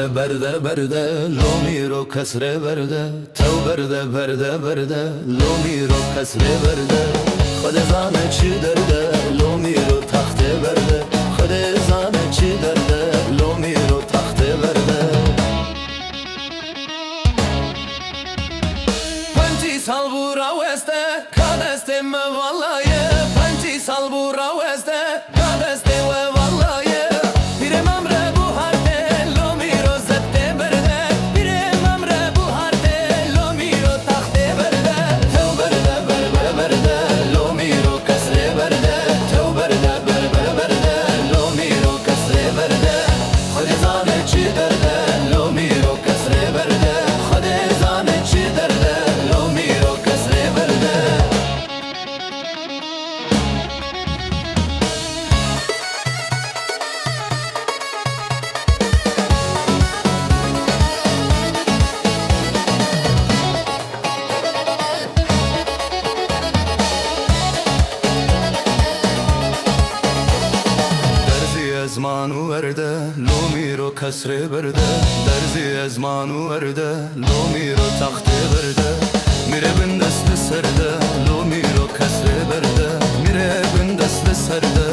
برده برده لومی رو کسره برده تو برده برده برده لومی رو کسره برده خود زانه چی درده لومی رو تخته برده خود زانه چی درده لومی رو تخته برده پنجی سال بورا وسته کادسته مواله پنجی سال بورا وسته کادسته و والله پیرم امره بو هرده لومی رو زده برده پیرم امره بو هرده لومی رو تخته برده تو برده برده برده لومی رو کسره برده تو برده برده برده لومی رو کسره برده خود زانه چی درده لومی رو کسره برده خود زانه چی درده لومی رو کسره برده زمانو ورده لومی رو کسره برده درزی زمانو ورده لومی رو تخته برده میره بین دست سرده لومی رو کسره برده میره بین دست سرده